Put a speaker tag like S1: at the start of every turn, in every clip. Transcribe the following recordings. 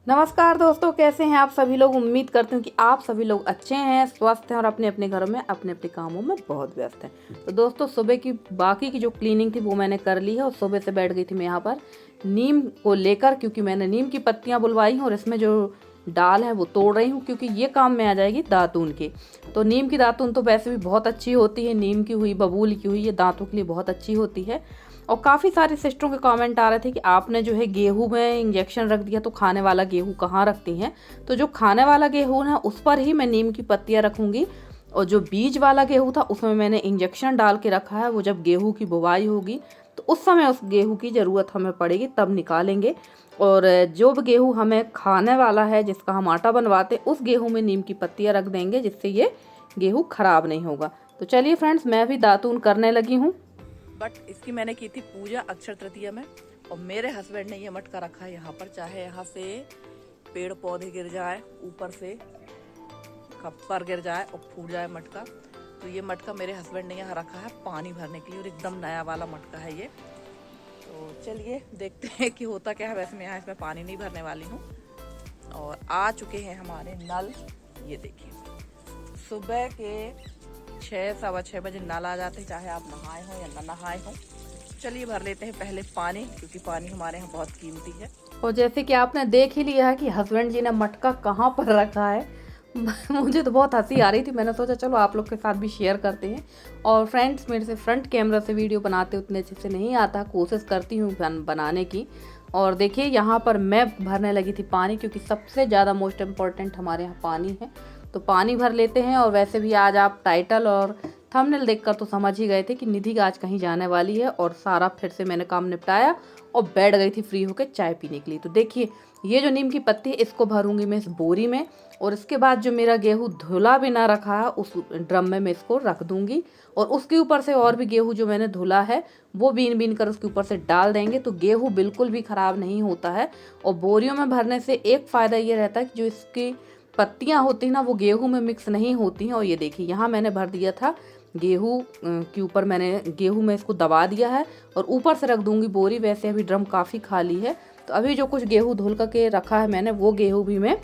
S1: नमस्कार दोस्तों, कैसे हैं आप सभी लोग। उम्मीद करती हूँ कि आप सभी लोग अच्छे हैं, स्वस्थ हैं और अपने अपने घरों में अपने अपने कामों में बहुत व्यस्त हैं। तो दोस्तों, सुबह की बाकी की जो क्लीनिंग थी वो मैंने कर ली है और सुबह से बैठ गई थी मैं यहाँ पर नीम को लेकर, क्योंकि मैंने नीम की पत्तियाँ बुलवाई हैं और इसमें जो डाल है वो तोड़ रही हूँ, क्योंकि ये काम में आ जाएगी दातून की। तो नीम की दातून तो वैसे भी बहुत अच्छी होती है, नीम की हुई, बबूल की हुई, ये दांतों के लिए बहुत अच्छी होती है। और काफ़ी सारे सिस्टरों के कमेंट आ रहे थे कि आपने जो है गेहूं में इंजेक्शन रख दिया, तो खाने वाला गेहूं कहाँ रखती हैं। तो जो खाने वाला गेहूं है उस पर ही मैं नीम की पत्तियां रखूंगी, और जो बीज वाला गेहूं था उसमें मैंने इंजेक्शन डाल के रखा है। वो जब गेहूं की बुवाई होगी तो उस समय उस गेहूं की ज़रूरत हमें पड़ेगी, तब निकालेंगे। और जो भी गेहूँ हमें खाने वाला है, जिसका हम आटा बनवाते, उस गेहूँ में नीम की पत्तियाँ रख देंगे, जिससे ये गेहूँ खराब नहीं होगा। तो चलिए फ्रेंड्स, मैं भी दातून करने लगी हूँ।
S2: बट इसकी मैंने की थी पूजा अक्षय तृतीया में, और मेरे हस्बैंड ने ये मटका रखा है यहाँ पर। चाहे यहाँ से पेड़ पौधे गिर जाए, ऊपर से खप्पर गिर जाए और फूट जाए मटका, तो ये मटका मेरे हस्बैंड ने यहाँ रखा है पानी भरने के लिए, और एकदम नया वाला मटका है ये। तो चलिए देखते हैं कि होता क्या है। वैसे मैं यहाँ इसमें पानी नहीं भरने वाली हूँ। और आ चुके हैं हमारे नल, ये देखिए। सुबह के 6-6:15 बजे नल आ जाते हैं, चाहे आप नहाए हो या ना नहाए हो। चलिए भर लेते हैं पहले पानी, क्योंकि पानी हमारे यहाँ बहुत कीमती है।
S1: और जैसे कि आपने देख ही लिया है कि हस्बैंड जी ने मटका कहाँ पर रखा है। मुझे तो बहुत हंसी आ रही थी, मैंने सोचा चलो आप लोग के साथ भी शेयर करते हैं। और फ्रेंड्स, मेरे से फ्रंट कैमरा से वीडियो बनाते उतने अच्छे से नहीं आता, कोशिश करती हूँ बनाने की। और देखिए यहाँ पर मैं भरने लगी थी पानी, क्योंकि सबसे ज़्यादा मोस्ट इम्पॉर्टेंट हमारे यहाँ पानी है। तो पानी भर लेते हैं। और वैसे भी आज आप टाइटल और थंबनेल देखकर तो समझ ही गए थे कि निधि आज कहीं जाने वाली है। और सारा फिर से मैंने काम निपटाया और बैठ गई थी फ्री होकर चाय पीने के लिए। तो देखिए, ये जो नीम की पत्ती है इसको भरूंगी मैं इस बोरी में, और इसके बाद जो मेरा गेहूँ धुला भी ना रखा है उस ड्रम में मैं इसको रख दूंगी। और उसके ऊपर से और भी गेहूँ जो मैंने धुला है वो बीन बीन कर उसके ऊपर से डाल देंगे, तो गेहूँ बिल्कुल भी खराब नहीं होता है। और बोरियों में भरने से एक फ़ायदा ये रहता है कि जो इसकी पत्तियाँ होती हैं ना, वो गेहूँ में मिक्स नहीं होती हैं। और ये देखिए, यहाँ मैंने भर दिया था गेहूँ के ऊपर, मैंने गेहूँ में इसको दबा दिया है और ऊपर से रख दूंगी बोरी। वैसे अभी ड्रम काफ़ी खाली है, तो अभी जो कुछ गेहूँ धुल के रखा है मैंने, वो गेहूँ भी मैं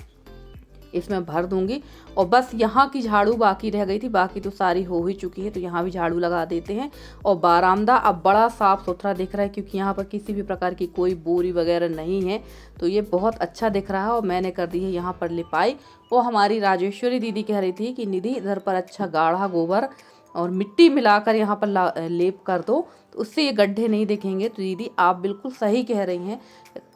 S1: इसमें भर दूंगी। और बस यहाँ की झाड़ू बाकी रह गई थी, बाकी तो सारी हो ही चुकी है। तो यहाँ भी झाड़ू लगा देते हैं। और बारामदा अब बड़ा साफ सुथरा दिख रहा है, क्योंकि यहाँ पर किसी भी प्रकार की कोई बोरी वगैरह नहीं है। तो ये बहुत अच्छा दिख रहा है। और मैंने कर दी है यहाँ पर लिपाई। वो हमारी राजेश्वरी दीदी कह रही थी कि निधि इधर पर अच्छा गाढ़ा गोबर और मिट्टी मिलाकर यहाँ पर लेप कर दो, तो उससे ये गड्ढे नहीं दिखेंगे। तो दीदी आप बिल्कुल सही कह रही हैं,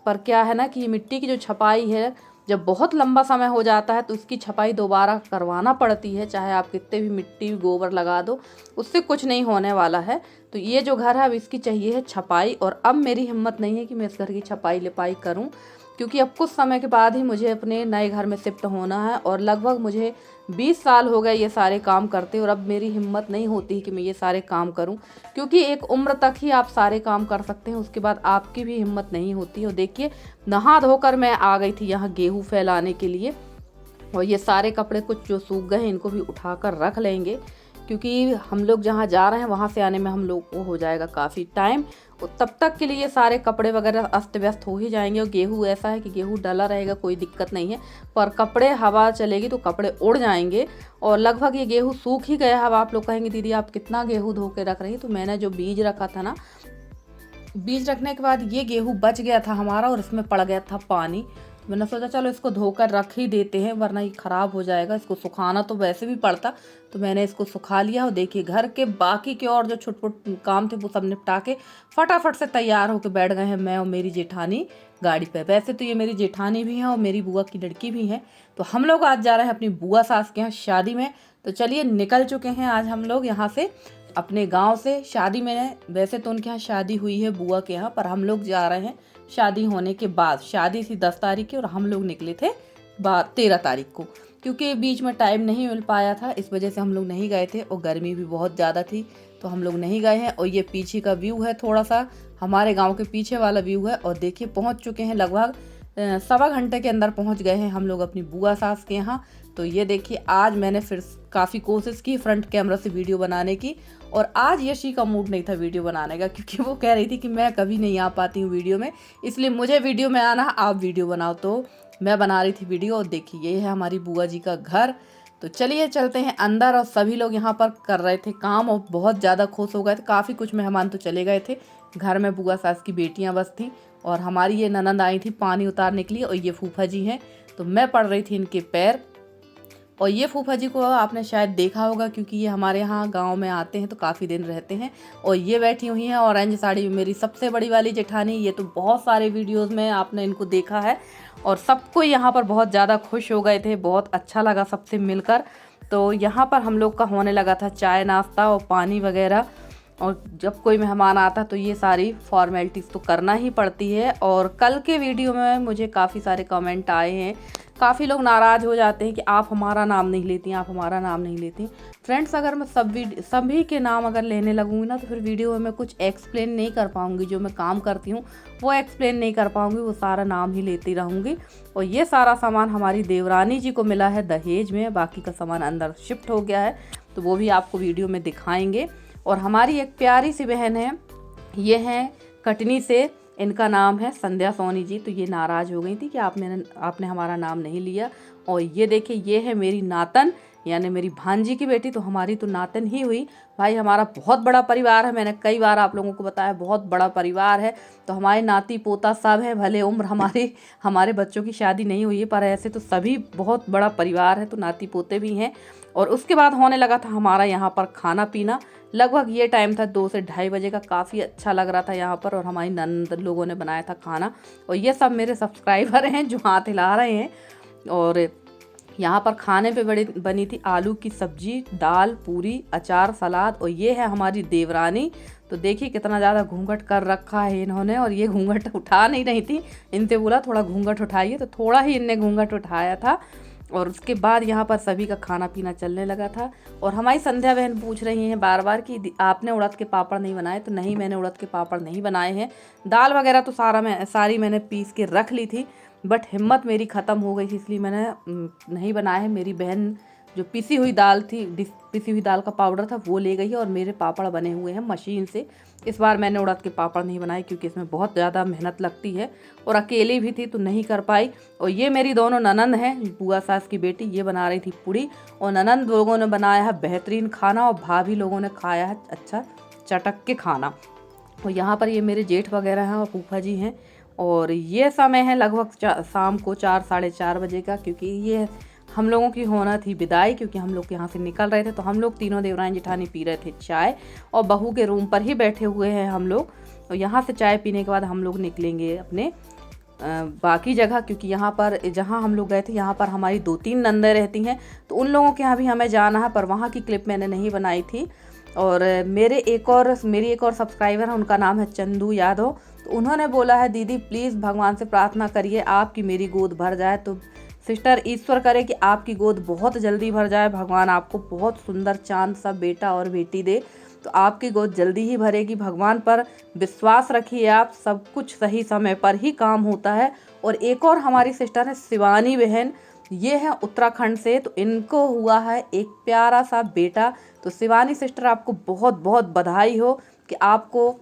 S1: पर क्या है ना कि ये मिट्टी की जो छपाई है, जब बहुत लंबा समय हो जाता है तो इसकी छपाई दोबारा करवाना पड़ती है। चाहे आप कितने भी मिट्टी गोबर लगा दो, उससे कुछ नहीं होने वाला है। तो ये जो घर है अब इसकी चाहिए है छपाई। और अब मेरी हिम्मत नहीं है कि मैं इस घर की छपाई लिपाई करूं, क्योंकि अब कुछ समय के बाद ही मुझे अपने नए घर में शिफ्ट होना है। और लगभग मुझे 20 साल हो गए ये सारे काम करते, और अब मेरी हिम्मत नहीं होती कि मैं ये सारे काम करूं, क्योंकि एक उम्र तक ही आप सारे काम कर सकते हैं, उसके बाद आपकी भी हिम्मत नहीं होती। और देखिए, नहा धोकर मैं आ गई थी यहाँ गेहूँ फैलाने के लिए। और ये सारे कपड़े कुछ जो सूख गए हैं इनको भी उठाकर रख लेंगे, क्योंकि हम लोग जहाँ जा रहे हैं वहाँ से आने में हम लोग को हो जाएगा काफ़ी टाइम। और तब तक के लिए सारे कपड़े वगैरह अस्त व्यस्त हो ही जाएंगे। और गेहूँ ऐसा है कि गेहूँ डला रहेगा, कोई दिक्कत नहीं है, पर कपड़े हवा चलेगी तो कपड़े उड़ जाएंगे। और लगभग ये गेहूँ सूख ही गया है। अब आप लोग कहेंगे दीदी आप कितना गेहूँ धो के रख रही हैं, तो मैंने जो बीज रखा था ना, बीज रखने के बाद ये गेहूँ बच गया था हमारा और इसमें पड़ गया था पानी। तो मैंने सोचा चलो इसको धोकर रख ही देते हैं, वरना ये ख़राब हो जाएगा। इसको सुखाना तो वैसे भी पड़ता, तो मैंने इसको सुखा लिया। और देखिए, घर के बाकी के और जो छुटपुट काम थे वो सब निपटा के फटाफट से तैयार होकर बैठ गए हैं मैं और मेरी जेठानी गाड़ी पर। वैसे तो ये मेरी जेठानी भी है और मेरी बुआ की लड़की भी है। तो हम लोग आज जा रहे हैं अपनी बुआ सास के यहाँ शादी में। तो चलिए, निकल चुके हैं आज हम लोग यहाँ से अपने गांव से शादी में। वैसे तो उनके यहाँ शादी हुई है बुआ के यहाँ, पर हम लोग जा रहे हैं शादी होने के बाद। शादी थी 10 तारीख की और हम लोग निकले थे 13 तारीख को, क्योंकि बीच में टाइम नहीं मिल पाया था, इस वजह से हम लोग नहीं गए थे। और गर्मी भी बहुत ज़्यादा थी तो हम लोग नहीं गए हैं। और ये पीछे का व्यू है, थोड़ा सा हमारे गाँव के पीछे वाला व्यू है। और देखिए, पहुँच चुके हैं, लगभग 1.25 घंटे के अंदर पहुँच गए हैं हम लोग अपनी बुआ सास के यहाँ। तो ये देखिए आज मैंने फिर काफ़ी कोशिश की फ्रंट कैमरा से वीडियो बनाने की, और आज यशी का मूड नहीं था वीडियो बनाने का, क्योंकि वो कह रही थी कि मैं कभी नहीं आ पाती हूँ वीडियो में, इसलिए मुझे वीडियो में आना, आप वीडियो बनाओ। तो मैं बना रही थी वीडियो। और देखिए ये है हमारी बुआ जी का घर। तो चलिए चलते हैं अंदर। और सभी लोग यहाँ पर कर रहे थे काम और बहुत ज़्यादा खुश हो गए थे। काफ़ी कुछ मेहमान तो चले गए थे, घर में बुआ सास की बेटियाँ बस थी, और हमारी ये ननंद आई थी पानी उतारने के लिए, और ये फूफा जी हैं। तो मैं पड़ रही थी इनके पैर। और ये फूफा जी को आपने शायद देखा होगा, क्योंकि ये हमारे यहाँ गांव में आते हैं तो काफ़ी दिन रहते हैं। और ये बैठी हुई हैं ऑरेंज साड़ी में, मेरी सबसे बड़ी वाली जेठानी। ये तो बहुत सारे वीडियोस में आपने इनको देखा है, और सबको यहाँ पर बहुत ज़्यादा खुश हो गए थे, बहुत अच्छा लगा सबसे मिलकर। तो यहाँ पर हम लोग का होने लगा था चाय नाश्ता और पानी वगैरह। और जब कोई मेहमान आता तो ये सारी फॉर्मेलिटीज़ तो करना ही पड़ती है। और कल के वीडियो में मुझे काफ़ी सारे कमेंट आए हैं, काफ़ी लोग नाराज़ हो जाते हैं कि आप हमारा नाम नहीं लेती, आप हमारा नाम नहीं लेती। फ्रेंड्स, अगर मैं सभी के नाम अगर लेने लगूंगी ना, तो फिर वीडियो में मैं कुछ एक्सप्लेन नहीं कर पाऊंगी। जो मैं काम करती हूँ वो एक्सप्लेन नहीं कर पाऊंगी, वो सारा नाम ही लेती रहूँगी। और ये सारा सामान हमारी देवरानी जी को मिला है दहेज में, बाकी का सामान अंदर शिफ्ट हो गया है, तो वो भी आपको वीडियो में दिखाएंगे। और हमारी एक प्यारी सी बहन है, ये है कटनी से, इनका नाम है संध्या सोनी जी। तो ये नाराज़ हो गई थी कि आपने हमारा नाम नहीं लिया। और ये देखिए ये है मेरी नातन, यानी मेरी भांजी की बेटी। तो हमारी तो नातन ही हुई। भाई हमारा बहुत बड़ा परिवार है, मैंने कई बार आप लोगों को बताया बहुत बड़ा परिवार है। तो हमारे नाती पोता सब है, भले उम्र हमारे बच्चों की शादी नहीं हुई है, पर ऐसे तो सभी बहुत बड़ा परिवार है, तो नाती पोते भी हैं। और उसके बाद होने लगा था हमारा यहाँ पर खाना पीना। लगभग ये टाइम था 2 से 2:30 बजे का। काफ़ी अच्छा लग रहा था यहाँ पर, और हमारी नंद लोगों ने बनाया था खाना। और ये सब मेरे सब्सक्राइबर हैं जो हाथ हिला रहे हैं। और यहाँ पर खाने पे बनी थी आलू की सब्जी, दाल, पूरी, अचार, सलाद। और ये है हमारी देवरानी। तो देखिए कितना ज़्यादा घूंघट कर रखा है इन्होंने, और ये घूंघट उठा नहीं रही थी। इनसे बोला थोड़ा घूंघट उठाइए, तो थोड़ा ही इनने घूंघट उठाया था। और उसके बाद यहाँ पर सभी का खाना पीना चलने लगा था। और हमारी संध्या बहन पूछ रही हैं बार बार कि आपने उड़द के पापड़ नहीं बनाए। तो नहीं, मैंने उड़द के पापड़ नहीं बनाए हैं। दाल वगैरह तो सारी मैंने पीस के रख ली थी, बट हिम्मत मेरी ख़त्म हो गई थी, इसलिए मैंने नहीं बनाया है। मेरी बहन जो पिसी हुई दाल का पाउडर था वो ले गई है, और मेरे पापड़ बने हुए हैं मशीन से। इस बार मैंने उड़द के पापड़ नहीं बनाए, क्योंकि इसमें बहुत ज़्यादा मेहनत लगती है, और अकेली भी थी तो नहीं कर पाई। और ये मेरी दोनों ननंद हैं, बुआ सास की बेटी, ये बना रही थी पूड़ी। और ननंद लोगों ने बनाया है बेहतरीन खाना, और भाभी लोगों ने खाया है अच्छा चटक के खाना। और यहाँ पर ये मेरे जेठ वगैरह हैं और फूफा जी हैं। और ये समय है लगभग शाम को 4 साढ़े 4 बजे का, क्योंकि ये हम लोगों की होना थी विदाई, क्योंकि हम लोग यहाँ से निकल रहे थे। तो हम लोग तीनों देवरानी जेठानी पी रहे थे चाय, और बहू के रूम पर ही बैठे हुए हैं हम लोग। और यहाँ से चाय पीने के बाद हम लोग निकलेंगे अपने बाकी जगह, क्योंकि यहाँ पर जहाँ हम लोग गए थे यहाँ पर हमारी 2-3 नंदें रहती हैं, तो उन लोगों के यहाँ भी हमें जाना है, पर वहाँ की क्लिप मैंने नहीं बनाई थी। और मेरी एक और सब्सक्राइबर है, उनका नाम है चंदू यादव। तो उन्होंने बोला है दीदी प्लीज़ भगवान से प्रार्थना करिए आपकी मेरी गोद भर जाए। तो सिस्टर, ईश्वर करे कि आपकी गोद बहुत जल्दी भर जाए, भगवान आपको बहुत सुंदर चांद सा बेटा और बेटी दे। तो आपकी गोद जल्दी ही भरेगी। भगवान पर विश्वास रखिए आप, सब कुछ सही समय पर ही काम होता है। और एक और हमारी सिस्टर है शिवानी बहन, ये है उत्तराखंड से। तो इनको हुआ है एक प्यारा सा बेटा। तो शिवानी सिस्टर, आपको बहुत बहुत बधाई हो कि आपको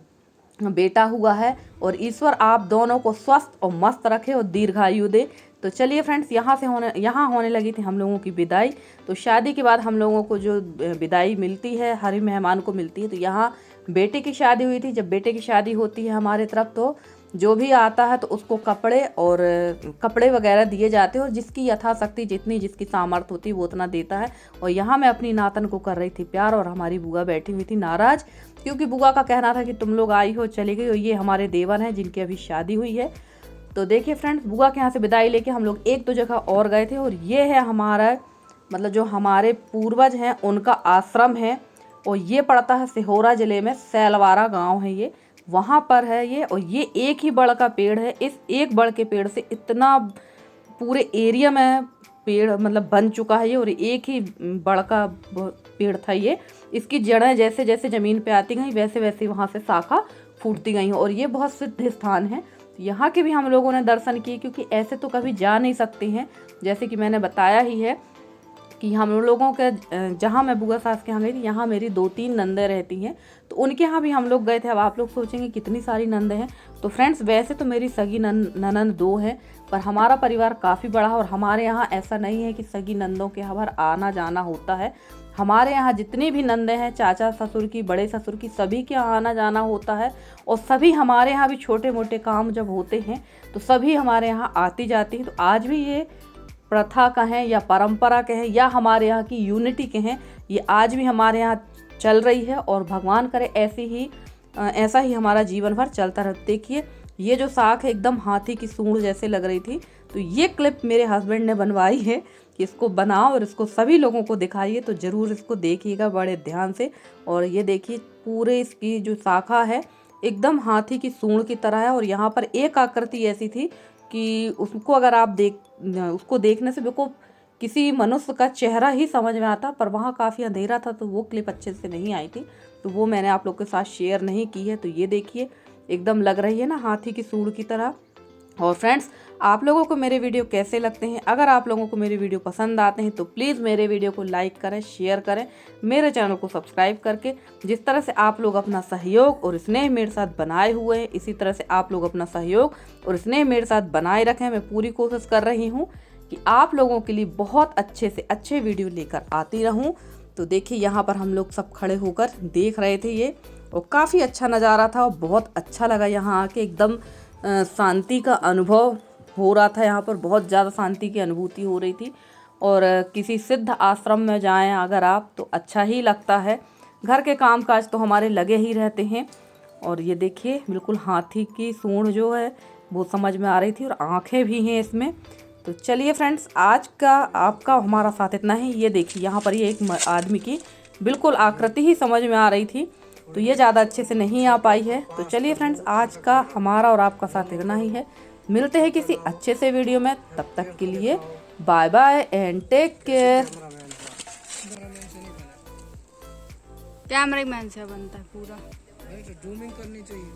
S1: बेटा हुआ है, और ईश्वर आप दोनों को स्वस्थ और मस्त रखे और दीर्घायु दे। तो चलिए फ्रेंड्स, यहाँ होने लगी थी हम लोगों की विदाई। तो शादी के बाद हम लोगों को जो विदाई मिलती है हर मेहमान को मिलती है। तो यहाँ बेटे की शादी हुई थी। जब बेटे की शादी होती है हमारे तरफ, तो जो भी आता है तो उसको कपड़े वगैरह दिए जाते हैं, और जिसकी यथाशक्ति जितनी जिसकी सामर्थ्य होती है वो उतना देता है। और यहाँ मैं अपनी नातन को कर रही थी प्यार, और हमारी बुआ बैठी हुई थी नाराज़, क्योंकि बुआ का कहना था कि तुम लोग आई हो चली गई। और ये हमारे देवर हैं जिनकी अभी शादी हुई है। तो देखिए फ्रेंड्स, बुआ के यहाँ से विदाई लेके हम लोग 1-2 जगह और गए थे। और ये है हमारा मतलब जो हमारे पूर्वज हैं उनका आश्रम है, और ये पड़ता है सिहोरा ज़िले में, सैलवारा गांव है ये, वहाँ पर है ये। और ये एक ही बड़ का पेड़ है। इस एक बड़ के पेड़ से इतना पूरे एरिया में पेड़ मतलब बन चुका है ये, और एक ही बड़ का पेड़ था ये। इसकी जड़ें जैसे जैसे ज़मीन पे आती गई वैसे वैसे वहाँ से शाखा फूटती गई। और ये बहुत सिद्ध स्थान है। यहाँ के भी हम लोगों ने दर्शन किए, क्योंकि ऐसे तो कभी जा नहीं सकते हैं, जैसे कि मैंने बताया ही है। कि हम लोगों के जहाँ मैं बुआ सास के यहाँ गई थी, यहाँ मेरी 2-3 नंदे रहती हैं, तो उनके यहाँ भी हम लोग गए थे। अब आप लोग सोचेंगे कितनी सारी नंदे हैं। तो फ्रेंड्स, वैसे तो मेरी सगी ननंद 2 हैं, पर हमारा परिवार काफ़ी बड़ा है और हमारे यहाँ ऐसा नहीं है कि सगी नंदों के यहाँ पर आना जाना होता है। हमारे यहाँ जितनी भी नंदे हैं, चाचा ससुर की, बड़े ससुर की, सभी के यहाँ आना जाना होता है। और सभी हमारे यहाँ भी छोटे मोटे काम जब होते हैं तो सभी हमारे यहाँ आती जाती हैं। तो आज भी ये प्रथा कहें या परंपरा कहें या हमारे यहाँ की यूनिटी कहें, ये आज भी हमारे यहाँ चल रही है और भगवान करे ऐसा ही हमारा जीवन भर चलता रहे। देखिए, ये जो साख है एकदम हाथी की सूंड जैसे लग रही थी। तो ये क्लिप मेरे हस्बैंड ने बनवाई है कि इसको बनाओ और इसको सभी लोगों को दिखाइए, तो ज़रूर इसको देखिएगा बड़े ध्यान से। और ये देखिए, पूरे इसकी जो शाखा है एकदम हाथी की सूंड की तरह है। और यहाँ पर एक आकृति ऐसी थी कि उसको अगर आप उसको देखने से बिल्कुल किसी मनुष्य का चेहरा ही समझ में आता, पर वहाँ काफ़ी अंधेरा था तो वो क्लिप अच्छे से नहीं आई थी, तो वो मैंने आप लोग के साथ शेयर नहीं की है। तो ये देखिए, एकदम लग रही है ना हाथी की सूंड की तरह। और फ्रेंड्स, आप लोगों को मेरे वीडियो कैसे लगते हैं? अगर आप लोगों को मेरे वीडियो पसंद आते हैं तो प्लीज़ मेरे वीडियो को लाइक करें, शेयर करें, मेरे चैनल को सब्सक्राइब करके। जिस तरह से आप लोग अपना सहयोग और स्नेह मेरे साथ बनाए हुए हैं, इसी तरह से आप लोग अपना सहयोग और स्नेह मेरे साथ बनाए रखें। मैं पूरी कोशिश कर रही हूँ कि आप लोगों के लिए बहुत अच्छे से अच्छे वीडियो लेकर आती रहूँ। तो देखिए, यहाँ पर हम लोग सब खड़े होकर देख रहे थे ये, और काफ़ी अच्छा नज़ारा था और बहुत अच्छा लगा यहाँ आके। एकदम शांति का अनुभव हो रहा था, यहाँ पर बहुत ज़्यादा शांति की अनुभूति हो रही थी। और किसी सिद्ध आश्रम में जाएं अगर आप तो अच्छा ही लगता है। घर के कामकाज तो हमारे लगे ही रहते हैं। और ये देखिए, बिल्कुल हाथी की सूंड जो है वो समझ में आ रही थी और आँखें भी हैं इसमें। तो चलिए फ्रेंड्स, आज का आपका हमारा साथ इतना ही। ये देखिए, यहाँ पर ये एक आदमी की बिल्कुल आकृति ही समझ में आ रही थी, तो ये ज़्यादा अच्छे से नहीं आ पाई है। तो चलिए फ्रेंड्स, आज का हमारा और आपका साथ इतना ही है। मिलते हैं किसी अच्छे से वीडियो में, तब तक के लिए bye bye and take care.
S3: Cameraman से बनता है पूरा,
S4: जूमिंग करनी चाहिए।